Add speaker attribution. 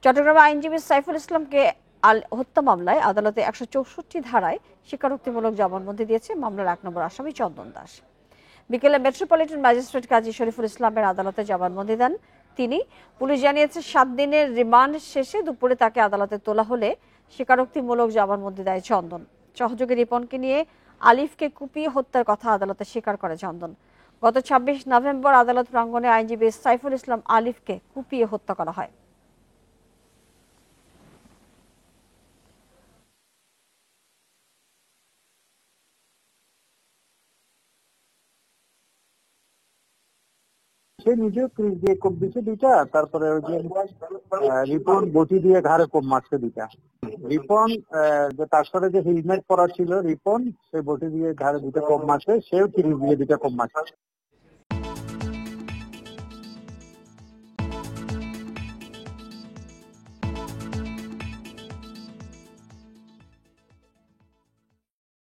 Speaker 1: চট্টগ্রামে আইনজীবী সাইফুল ইসলামকে হত্যা মামলায় আদালতে 164 ধারায় স্বীকারোক্তিমূলক জবানবন্দি দিয়েছে মামলার 1 নম্বর আসামি চন্দন দাস। বিকেলে মেট্রোপলিটন ম্যাজিস্ট্রেট কাজী শরীফুল ইসলামের আদালতে জবানবন্দি দেন তিনি। পুলিশ জানিয়েছে 7 দিনের রিমান্ড শেষে দুপুরে তাকে আদালতে তোলা হলে স্বীকারোক্তিমূলক জবানবন্দি দেয় চন্দন। সহযোগী রিপনকে নিয়ে আলিফকে কুপিয়ে হত্যার কথা আদালতে স্বীকার করে চন্দন। গত 26 নভেম্বর আদালত প্রাঙ্গণে আইনজীবী সাইফুল ইসলাম আলিফকে কুপিয়ে হত্যা করা হয়।
Speaker 2: সে নিজেও ক্রিজ দিয়ে কোপ দিচ্ছে দুইটা, তারপরে ওই যে রিপন বটি দিয়ে ঘাড়ে কোপ মারছে দুইটা। রিপন যে তার সাথে যে হেলমেট পরা ছিল রিপন, সে বটি দিয়ে ঘাড়ে দুটো কোপ মারছে, সেও ক্রিজ দিয়ে দুটা কোপ মারছে।